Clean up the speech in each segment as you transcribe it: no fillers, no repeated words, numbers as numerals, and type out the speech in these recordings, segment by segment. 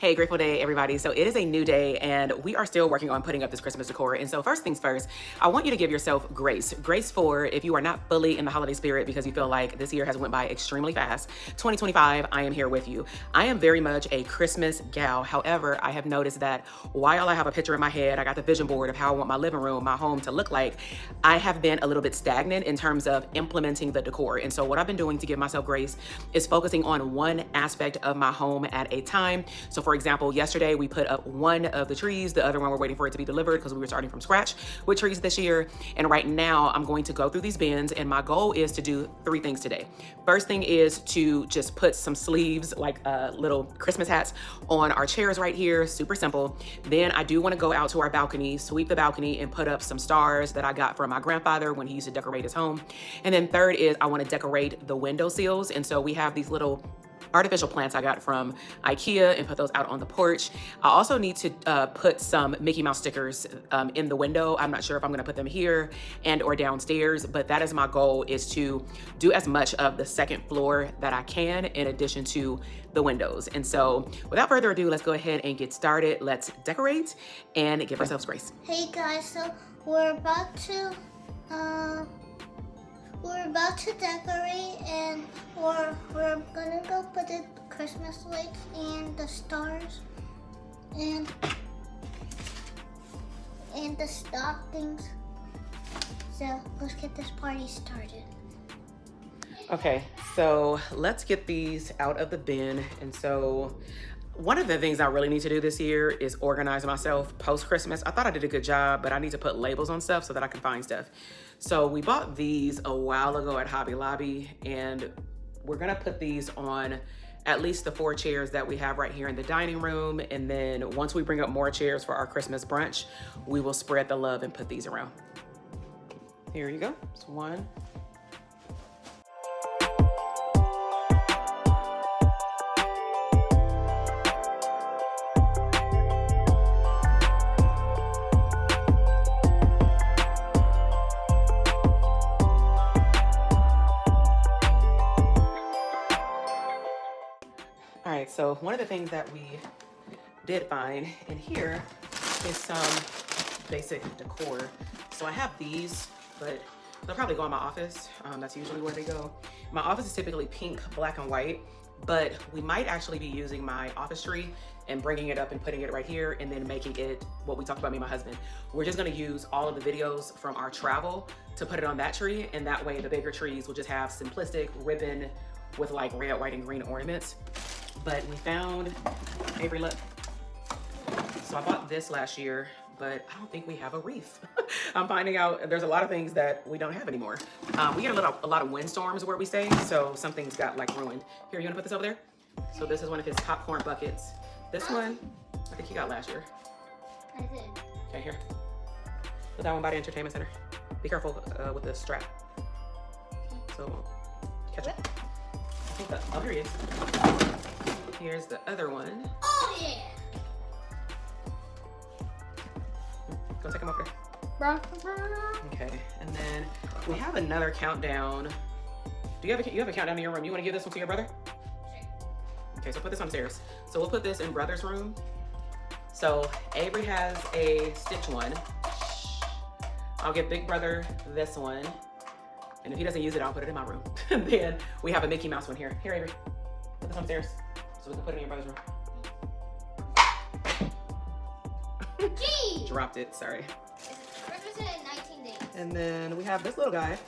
Hey, grateful day, everybody. So it is a new day and we are still working on putting up this Christmas decor. And so first things first, I want you to give yourself grace. Grace for if you are not fully in the holiday spirit because you feel like this year has went by extremely fast. 2025, I am here with you. I am very much a Christmas gal. However, I have noticed that while I have a picture in my head, I got the vision board of how I want my living room, my home to look like, I have been a little bit stagnant in terms of implementing the decor. And so what I've been doing to give myself grace is focusing on one aspect of my home at a time. So for example, yesterday we put up one of the trees, the other one we're waiting for it to be delivered because we were starting from scratch with trees this year. And right now I'm going to go through these bins and my goal is to do three things today. First thing is to just put some sleeves, like little Christmas hats on our chairs right here, super simple. Then I do want to go out to our balcony, sweep the balcony and put up some stars that I got from my grandfather when he used to decorate his home. And then third is I want to decorate the window sills. And so we have these little artificial plants I got from IKEA and put those out on the porch. I also need to put some Mickey Mouse stickers in the window. I'm not sure if I'm gonna put them here and or downstairs, but that is my goal, is to do as much of the second floor that I can in addition to the windows. And so without further ado, let's go ahead and get started. Let's decorate and give ourselves grace. Hey guys, so we're about to decorate and we're gonna go put the Christmas lights and the stars and the stockings. So let's get this party started. Okay, so let's get these out of the bin. And so one of the things I really need to do this year is organize myself post-Christmas. I thought I did a good job, but I need to put labels on stuff so that I can find stuff. So we bought these a while ago at Hobby Lobby, and we're gonna put these on at least the 4 chairs that we have right here in the dining room. And then once we bring up more chairs for our Christmas brunch, we will spread the love and put these around. Here you go, it's one. All right, so one of the things that we did find in here is some basic decor. So I have these, but they'll probably go in my office. That's usually where they go. My office is typically pink, black, and white, but we might actually be using my office tree and bringing it up and putting it right here and then making it what we talked about, me and my husband. We're just gonna use all of the videos from our travel to put it on that tree, and that way the bigger trees will just have simplistic ribbon with like red, white, and green ornaments. But we found, Avery, look. So I bought this last year, but I don't think we have a wreath. I'm finding out there's a lot of things that we don't have anymore. We get a lot of windstorms where we stay, so some things got like ruined. Here, you wanna put this over there? So this is one of his popcorn buckets. This one, I think he got last year. I did. Okay, here. Put that one by the entertainment center. Be careful with the strap. So, catch it. I think that, oh, here he is. Here's the other one. Oh yeah! Go take him over there. Okay, and then we have another countdown. Do you have a countdown in your room? You want to give this one to your brother? Okay, so put this on the stairs. So we'll put this in brother's room. So Avery has a Stitch one. I'll give big brother this one. And if he doesn't use it, I'll put it in my room. And then we have a Mickey Mouse one here. Here, Avery, put this on the stairs so we can put it in your brother's room. Gee! Dropped it, sorry. Christmas in 19 days. And then we have this little guy.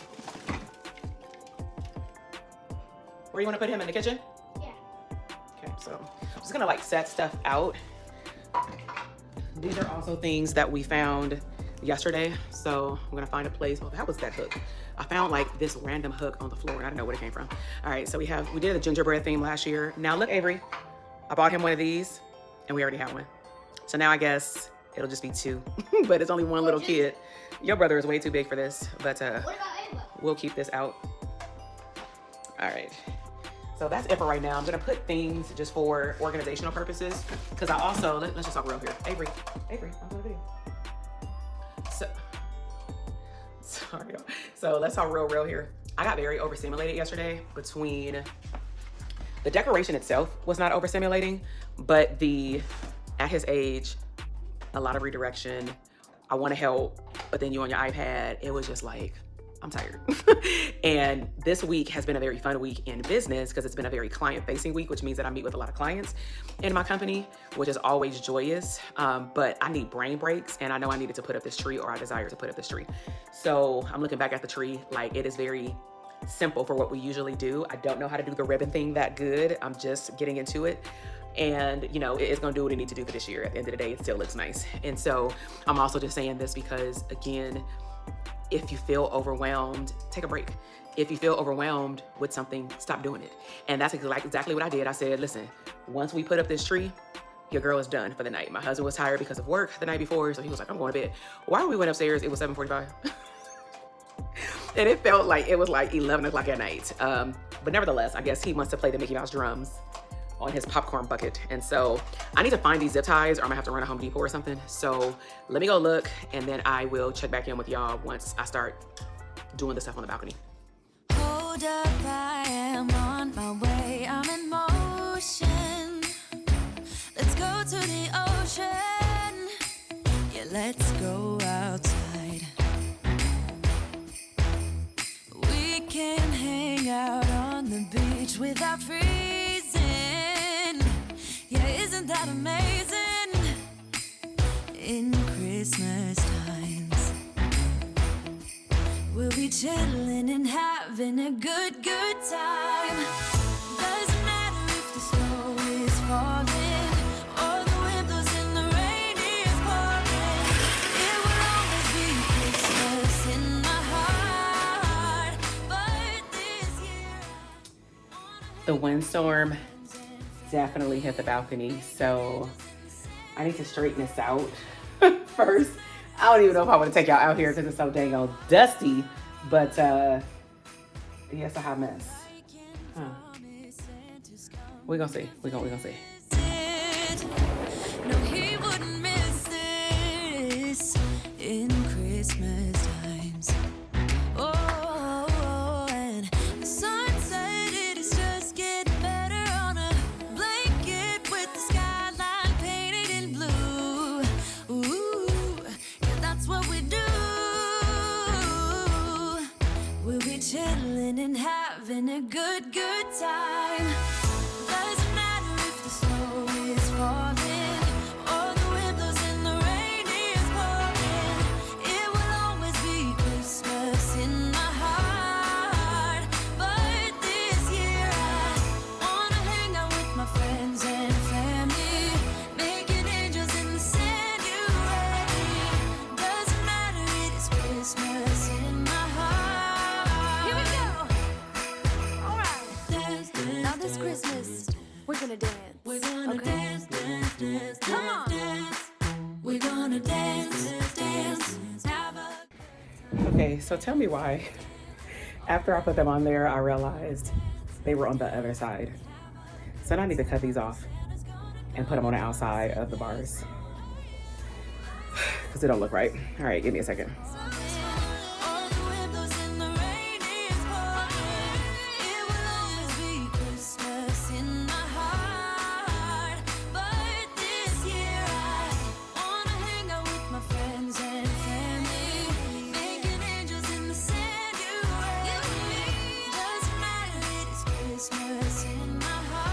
Where you want to put him, in the kitchen? Yeah. Okay, so I'm just gonna like set stuff out. These are also things that we found yesterday. So I'm gonna find a place. Oh, that was that hook. I found like this random hook on the floor and I don't know where it came from. All right, so we did a gingerbread theme last year. Now look, Avery, I bought him one of these and we already have one. So now I guess it'll just be 2, but it's only one little kid. Your brother is way too big for this, but What about Ava? we'll keep this out. All right. So that's it for right now. I'm gonna put things just for organizational purposes, because I also, let's just talk real here. Avery, I'm doing a video. So, sorry, y'all. So let's talk real here. I got very overstimulated yesterday between the decoration itself was not overstimulating, But at his age, a lot of redirection. I want to help, but then you on your iPad. It was just like, I'm tired. And this week has been a very fun week in business because it's been a very client-facing week, which means that I meet with a lot of clients in my company, which is always joyous. But I need brain breaks, and I know I needed to put up this tree, or I desire to put up this tree. So I'm looking back at the tree, like it is very simple for what we usually do. I don't know how to do the ribbon thing that good. I'm just getting into it. And you know, it's gonna do what it needs to do for this year. At the end of the day, it still looks nice. And so I'm also just saying this because, again, if you feel overwhelmed, take a break. If you feel overwhelmed with something, stop doing it. And that's exactly what I did. I said, listen, once we put up this tree, your girl is done for the night. My husband was tired because of work the night before, so he was like, I'm going to bed. While we went upstairs, it was 7:45. And it felt like it was like 11 o'clock at night. But nevertheless, I guess he wants to play the Mickey Mouse drums on his popcorn bucket. And so I need to find these zip ties, or I'm gonna have to run to Home Depot or something. So let me go look, and then I will check back in with y'all once I start doing the stuff on the balcony. Hold up, I am on my way, I'm in motion. Let's go to the ocean. Yeah, let's go outside. We can hang out on the beach without freezing. Yeah, isn't that amazing? In Christmas times, we'll be chilling and having a good time. Doesn't matter if the snow is falling or the wind blows and the rain is pouring. It will always be Christmas in my heart. But this year, The windstorm definitely hit the balcony, so I need to straighten this out first. I don't even know if I want to take y'all out here because it's so dang old dusty, but yeah, it's a hot mess. We're gonna see. We're gonna see. no, he wouldn't miss this in Christmas times. Oh, and the sunset, it is just getting better on a blanket with the skyline painted in blue. Ooh, yeah, that's what we do. We'll be chilling and having a good time. Doesn't matter if the snow is falling or the wind blows and the rain is pouring. It will always be Christmas in my heart. But this year I wanna hang out with my friends and family, making angels in the sanctuary. Doesn't matter, it is Christmas in my heart. Here we go. All right. Dance, dance, now this Christmas, we're gonna dance. We're gonna dance, dance, dance, come on. Dance. We're gonna dance, dance, have a Okay, so tell me why. After I put them on there, I realized they were on the other side. So now I need to cut these off and put them on the outside of the bars because they don't look right. All right, give me a second. all the windows and the rain is pouring. It will always be Christmas in my heart. But this year I wanna hang out with my friends and family, making angels in the sanctuary. Doesn't matter, it is Christmas in my heart.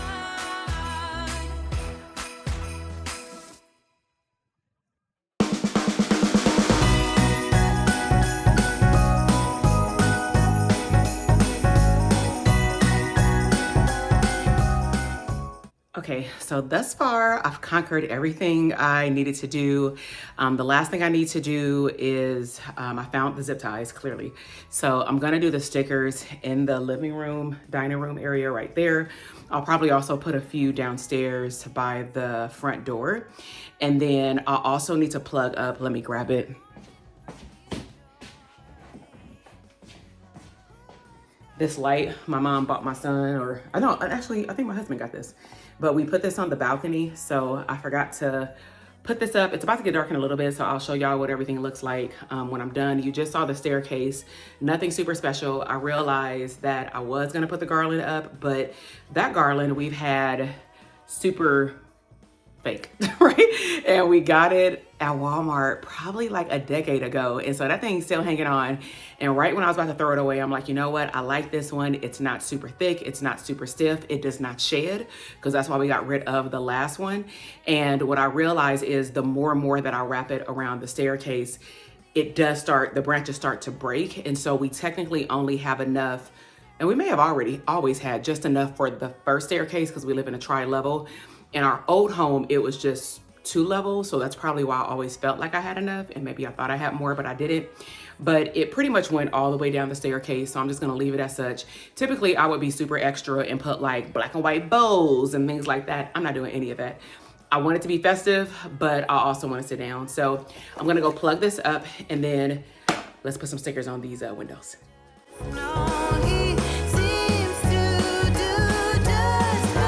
Okay, so thus far I've conquered everything I needed to do. The last thing I need to do is I found the zip ties clearly. So I'm gonna do the stickers in the living room, dining room area right there. I'll probably also put a few downstairs by the front door. And then I'll also need to plug up, let me grab it. This light my mom bought my son, or I don't, actually, I think my husband got this. But we put this on the balcony, so I forgot to put this up. It's about to get dark in a little bit, so I'll show y'all what everything looks like when I'm done. You just saw the staircase, nothing super special. I realized that I was gonna put the garland up, but that garland we've had super fake, right? And we got it at Walmart probably like a decade ago. And so that thing's still hanging on. And right when I was about to throw it away, I'm like, you know what? I like this one. It's not super thick. It's not super stiff. It does not shed, because that's why we got rid of the last one. And what I realized is the more and more that I wrap it around the staircase, the branches start to break. And so we technically only have enough, and we may have always had just enough for the first staircase because we live in a tri-level. In our old home, it was just 2 levels. So that's probably why I always felt like I had enough. And maybe I thought I had more, but I didn't. But it pretty much went all the way down the staircase. So I'm just gonna leave it as such. Typically, I would be super extra and put like black and white bows and things like that. I'm not doing any of that. I want it to be festive, but I also want to sit down. So I'm gonna go plug this up, and then let's put some stickers on these windows. No, he seems to do just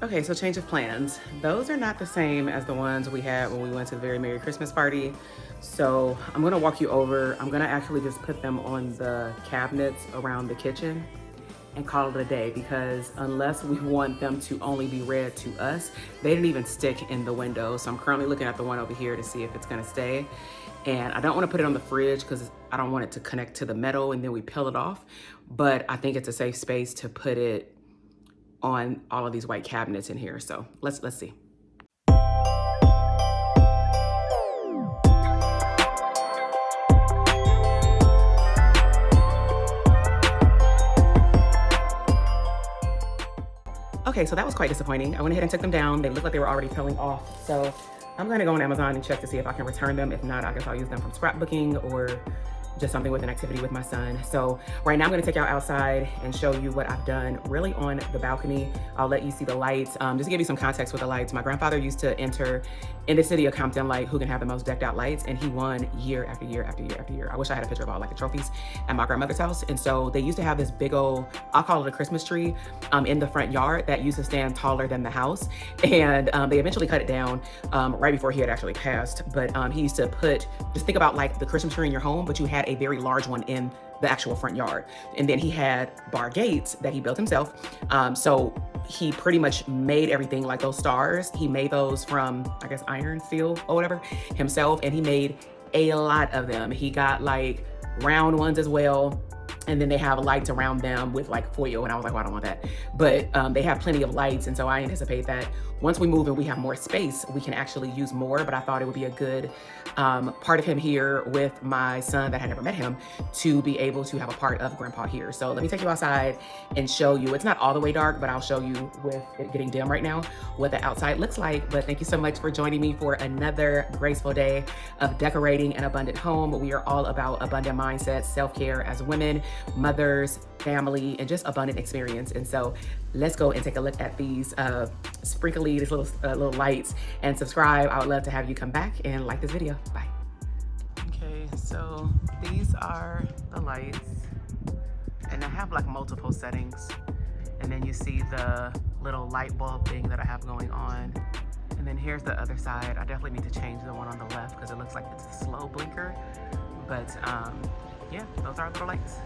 Okay, so change of plans. Those are not the same as the ones we had when we went to the Very Merry Christmas Party. So I'm gonna walk you over. I'm gonna actually just put them on the cabinets around the kitchen and call it a day, because unless we want them to only be red to us, they didn't even stick in the window. So I'm currently looking at the one over here to see if it's gonna stay. And I don't wanna put it on the fridge because I don't want it to connect to the metal and then we peel it off. But I think it's a safe space to put it on all of these white cabinets in here. So let's see. Okay, so that was quite disappointing. I went ahead and took them down. They looked like they were already peeling off. So I'm gonna go on Amazon and check to see if I can return them. If not, I guess I'll use them from scrapbooking or just something with an activity with my son. So right now I'm gonna take y'all outside and show you what I've done really on the balcony. I'll let you see the lights. Just to give you some context with the lights, my grandfather used to enter in the city of Compton, like who can have the most decked out lights, and he won year after year after year after year. I wish I had a picture of all like the trophies at my grandmother's house. And so they used to have this big old, I'll call it a Christmas tree in the front yard that used to stand taller than the house. And they eventually cut it down right before he had actually passed. But he used to just think about like the Christmas tree in your home, but you had a very large one in the actual front yard. And then he had bar gates that he built himself. So he pretty much made everything, like those stars. He made those from, I guess, iron, steel or whatever himself. And he made a lot of them. He got like round ones as well. And then they have lights around them with like foil. And I was like, well, I don't want that. But they have plenty of lights. And so I anticipate that once we move and we have more space, we can actually use more. But I thought it would be a good part of him here with my son that had never met him to be able to have a part of Grandpa here. So let me take you outside and show you. It's not all the way dark, but I'll show you with it getting dim right now what the outside looks like. But thank you so much for joining me for another graceful day of decorating an abundant home. We are all about abundant mindsets, self-care as women, mothers, family, and just abundant experience. And so let's go and take a look at these sprinkly, these little lights, and subscribe. I would love to have you come back and like this video. Bye. Okay, so these are the lights, and I have like multiple settings. And then you see the little light bulb thing that I have going on. And then here's the other side. I definitely need to change the one on the left because it looks like it's a slow blinker. But yeah, those are little lights.